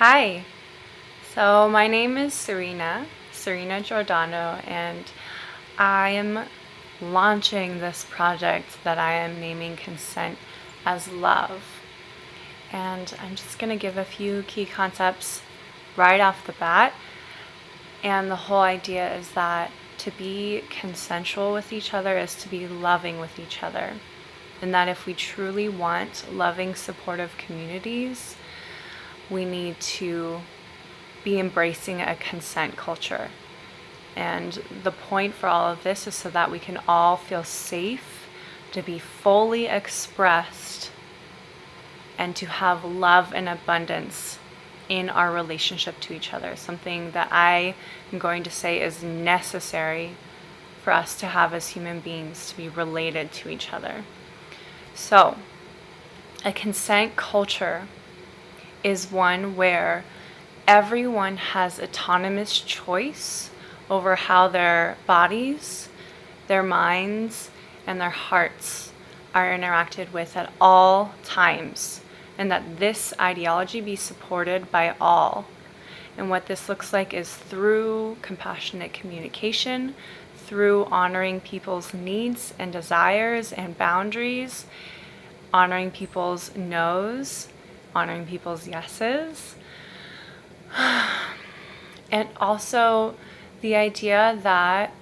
Hi, so my name is Serena Giordano, and I am launching this project that I am naming Consent as Love. And I'm just going to give a few key concepts right off the bat. And the whole idea is that to be consensual with each other is to be loving with each other. And that if we truly want loving, supportive communities, we need to be embracing a consent culture. And the point for all of this is so that we can all feel safe to be fully expressed and to have love and abundance in our relationship to each other. Something that I am going to say is necessary for us to have as human beings, to be related to each other. So, a consent culture is one where everyone has autonomous choice over how their bodies, their minds, and their hearts are interacted with at all times, and that this ideology be supported by all. And what this looks like is through compassionate communication, through honoring people's needs and desires and boundaries, honoring people's no's, honoring people's yeses, and also the idea that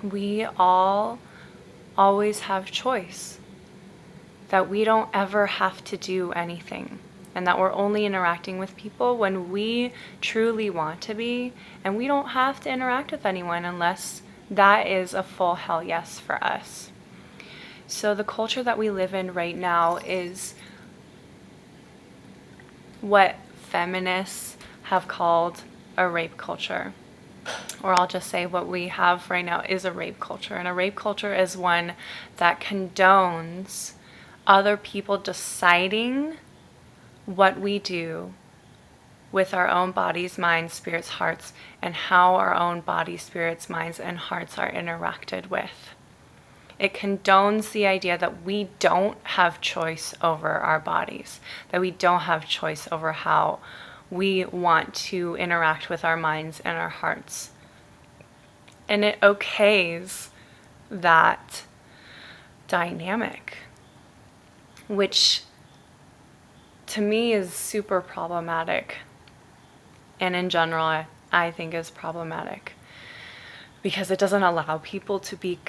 we all always have choice, that we don't ever have to do anything, and that we're only interacting with people when we truly want to be, and we don't have to interact with anyone unless that is a full hell yes for us. So the culture that we live in right now is what feminists have called a rape culture. Or I'll just say what we have right now is a rape culture. And a rape culture is one that condones other people deciding what we do with our own bodies, minds, spirits, hearts, and how our own bodies, spirits, minds, and hearts are interacted with. It condones the idea that we don't have choice over our bodies, that we don't have choice over how we want to interact with our minds and our hearts. And it okays that dynamic, which to me is super problematic. And in general, I think is problematic because it doesn't allow people to be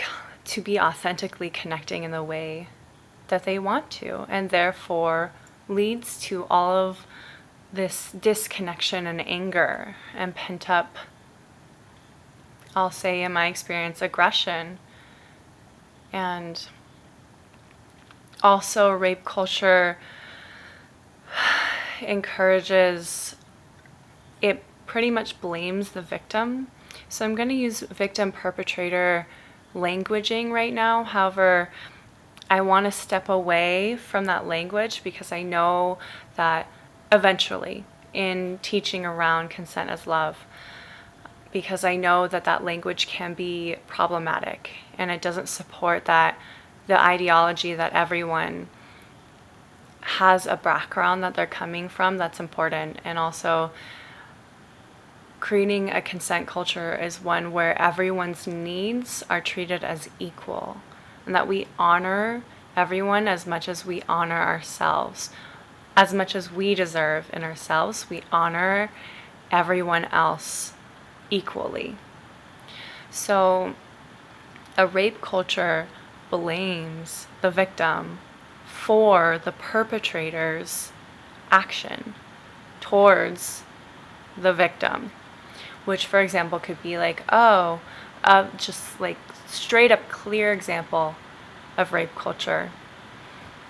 authentically connecting in the way that they want to, and therefore leads to all of this disconnection and anger and pent up, I'll say in my experience, aggression. And also rape culture encourages, it pretty much blames the victim. So I'm going to use victim perpetrator languaging right now. However, I want to step away from that language because I know that eventually in teaching around consent as love, because I know that that language can be problematic and it doesn't support that the ideology that everyone has a background that they're coming from that's important. And also creating a consent culture is one where everyone's needs are treated as equal, and that we honor everyone as much as we honor ourselves. As much as we deserve in ourselves, we honor everyone else equally. So a rape culture blames the victim for the perpetrator's action towards the victim, which, for example, could be like, just like straight up clear example of rape culture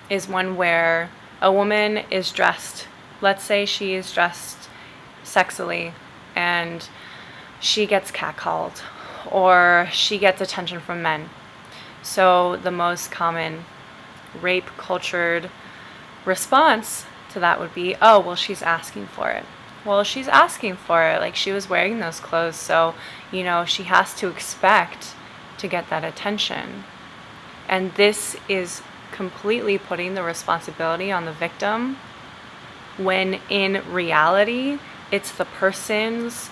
is one where a woman is dressed, let's say she is dressed sexily, and she gets catcalled or she gets attention from men. So the most common rape cultured response to that would be, oh, well, she's asking for it. Well, she's asking for it, like she was wearing those clothes, so, she has to expect to get that attention. And this is completely putting the responsibility on the victim when in reality, it's the person's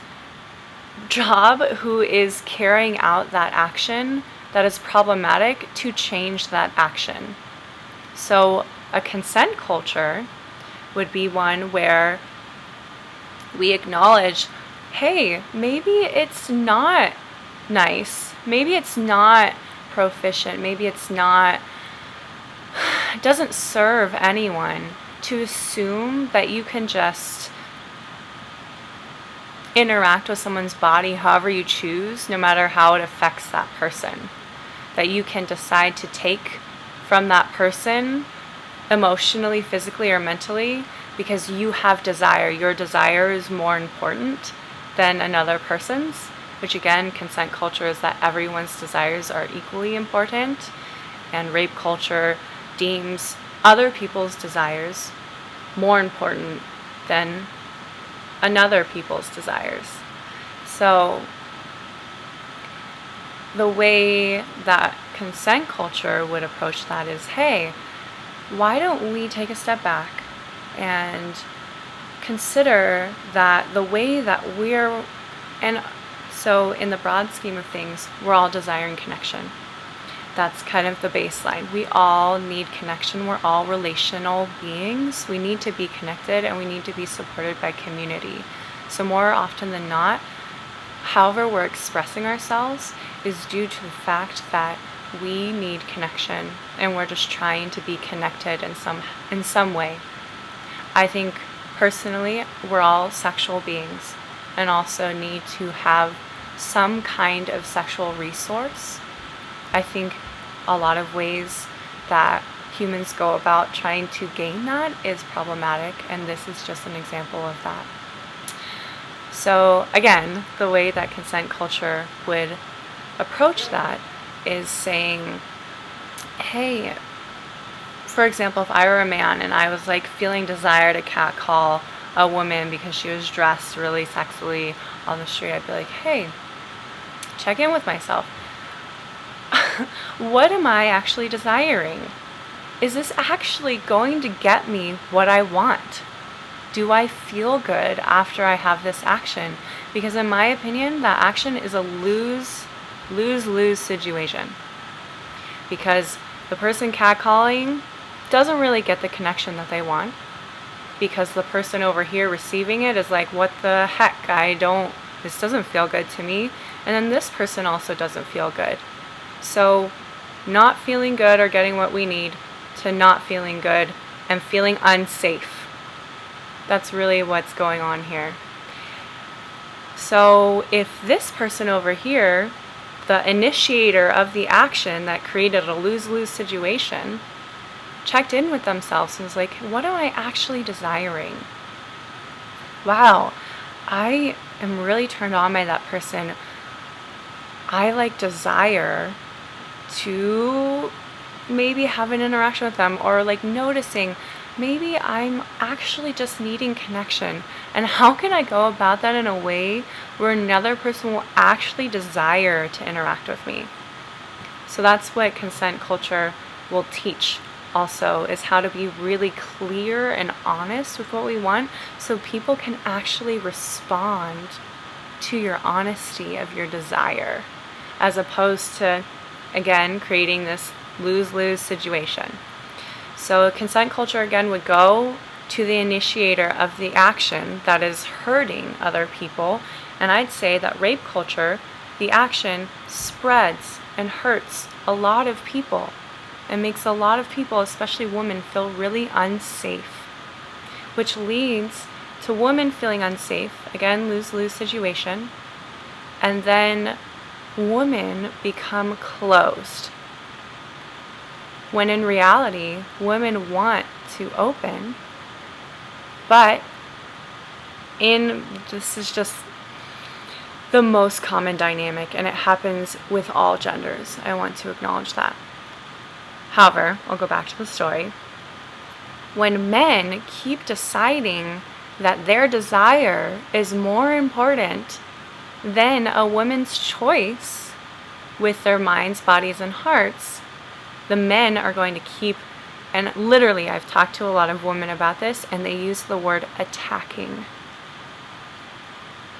job who is carrying out that action that is problematic to change that action. So a consent culture would be one where we acknowledge, hey, maybe it's not nice, maybe it's not proficient, maybe it doesn't serve anyone to assume that you can just interact with someone's body however you choose, no matter how it affects that person. That you can decide to take from that person emotionally, physically, or mentally because you have desire. Your desire is more important than another person's, which again, consent culture is that everyone's desires are equally important, and rape culture deems other people's desires more important than another people's desires. So the way that consent culture would approach that is, hey, why don't we take a step back and consider that the way that and so in the broad scheme of things, we're all desiring connection. That's kind of the baseline. We all need connection. We're all relational beings. We need to be connected and we need to be supported by community. So more often than not, however we're expressing ourselves is due to the fact that we need connection and we're just trying to be connected in some way. I think personally, we're all sexual beings and also need to have some kind of sexual resource. I think a lot of ways that humans go about trying to gain that is problematic, and this is just an example of that. So again, the way that consent culture would approach that is saying, hey, for example, if I were a man and I was like feeling desire to catcall a woman because she was dressed really sexily on the street, I'd be like, hey, check in with myself. What am I actually desiring? Is this actually going to get me what I want? Do I feel good after I have this action? Because in my opinion, that action is a lose-lose situation. Because the person catcalling doesn't really get the connection that they want. Because the person over here receiving it is like, what the heck? This doesn't feel good to me. And then this person also doesn't feel good. So not feeling good or getting what we need to not feeling good and feeling unsafe. That's really what's going on here. So if this person over here, the initiator of the action that created a lose-lose situation, checked in with themselves and was like, what am I actually desiring? Wow, I am really turned on by that person. I desire to maybe have an interaction with them, or noticing maybe I'm actually just needing connection. And how can I go about that in a way where another person will actually desire to interact with me? So that's what consent culture will teach also, is how to be really clear and honest with what we want so people can actually respond to your honesty of your desire, as opposed to, again, creating this lose-lose situation. So consent culture, again, would go to the initiator of the action that is hurting other people. And I'd say that rape culture, the action spreads and hurts a lot of people and makes a lot of people, especially women, feel really unsafe, which leads to women feeling unsafe, again, lose-lose situation, and then women become closed. When in reality, women want to open, but this is just the most common dynamic, and it happens with all genders. I want to acknowledge that. However, I'll go back to the story. When men keep deciding that their desire is more important than a woman's choice with their minds, bodies, and hearts, the men are going to keep And literally, I've talked to a lot of women about this, and they use the word attacking.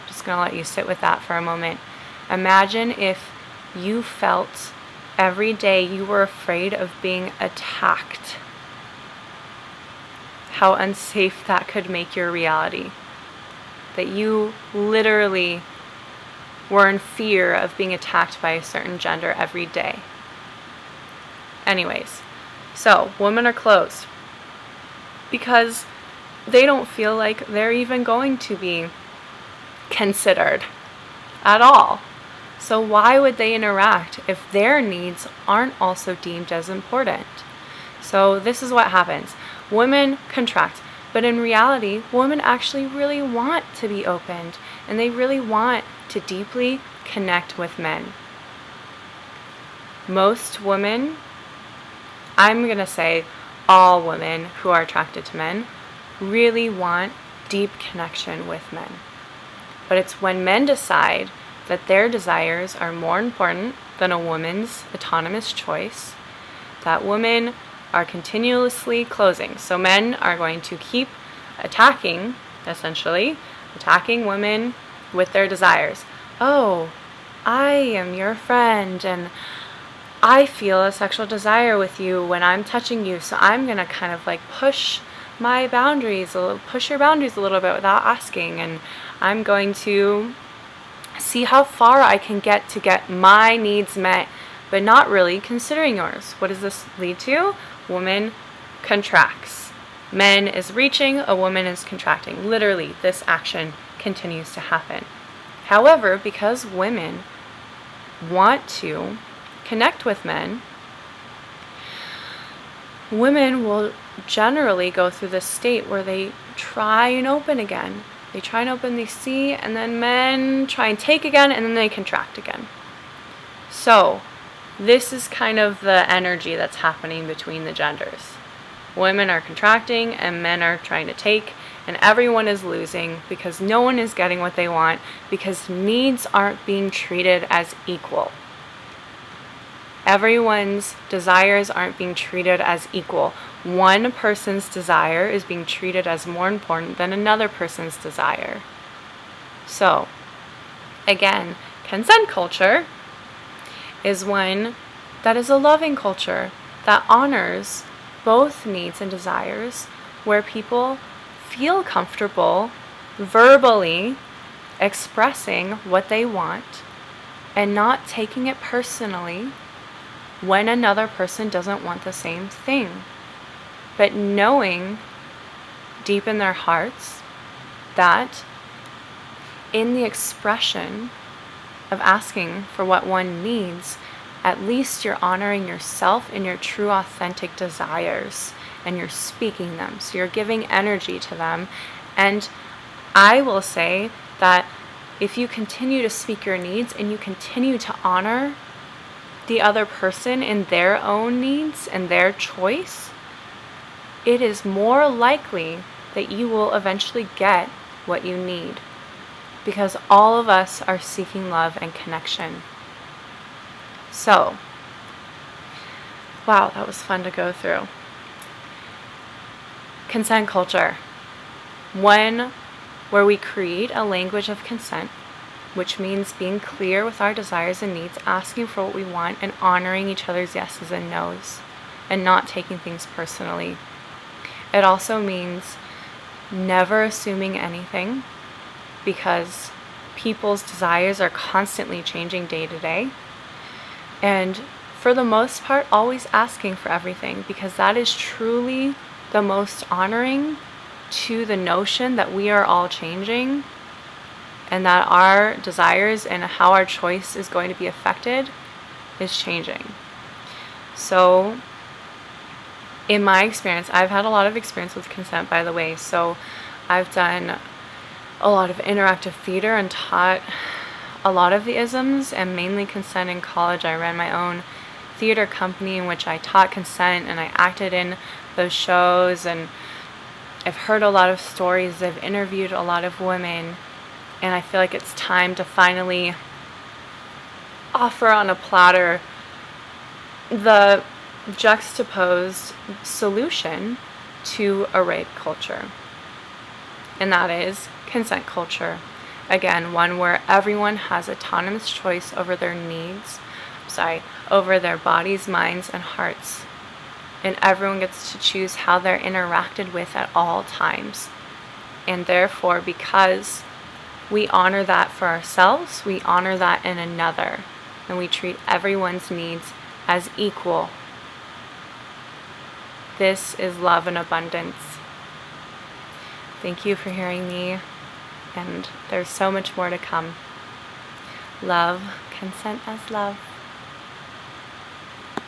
Just going to let you sit with that for a moment. Imagine if you felt every day you were afraid of being attacked. How unsafe that could make your reality. That you literally were in fear of being attacked by a certain gender every day. Anyways, so women are closed because they don't feel like they're even going to be considered at all. So why would they interact if their needs aren't also deemed as important? So this is what happens. Women contract, but in reality, women actually really want to be opened, and they really want to deeply connect with men. Most women, I'm going to say all women who are attracted to men, really want deep connection with men. But it's when men decide that their desires are more important than a woman's autonomous choice that women are continuously closing. So men are going to keep attacking, essentially, attacking women with their desires. Oh, I am your friend, and I feel a sexual desire with you when I'm touching you, so I'm going to kind of like push your boundaries a little bit without asking, and I'm going to see how far I can get my needs met, but not really considering yours. What does this lead to? Woman contracts. Men is reaching, a woman is contracting. Literally, this action continues to happen. However, because women want to connect with men, women will generally go through this state where they try and open again. They try and open, they see, and then men try and take again, and then they contract again. So, this is kind of the energy that's happening between the genders. Women are contracting, and men are trying to take, and everyone is losing because no one is getting what they want, because needs aren't being treated as equal. Everyone's desires aren't being treated as equal. One person's desire is being treated as more important than another person's desire. So, again, consent culture is one that is a loving culture that honors both needs and desires, where people feel comfortable verbally expressing what they want and not taking it personally when another person doesn't want the same thing, but knowing deep in their hearts that in the expression of asking for what one needs, at least you're honoring yourself and your true authentic desires, and you're speaking them. So you're giving energy to them. And I will say that if you continue to speak your needs and you continue to honor the other person in their own needs and their choice, it is more likely that you will eventually get what you need, because all of us are seeking love and connection. So, wow, that was fun to go through. Consent culture. One where we create a language of consent, which means being clear with our desires and needs, asking for what we want, and honoring each other's yeses and nos, and not taking things personally. It also means never assuming anything, because people's desires are constantly changing day to day. And for the most part, always asking for everything, because that is truly the most honoring to the notion that we are all changing, and that our desires and how our choice is going to be affected is changing. So, in my experience, I've had a lot of experience with consent, by the way. So, I've done a lot of interactive theater and taught a lot of the isms, and mainly consent in college. I ran my own theater company in which I taught consent, and I acted in those shows, and I've heard a lot of stories. I've interviewed a lot of women, and I feel like it's time to finally offer on a platter the juxtaposed solution to a rape culture, and that is consent culture. Again, one where everyone has autonomous choice over their over their bodies, minds, and hearts. And everyone gets to choose how they're interacted with at all times. And therefore, because we honor that for ourselves, we honor that in another, and we treat everyone's needs as equal. This is love in abundance. Thank you for hearing me, and there's so much more to come. Love, consent as love.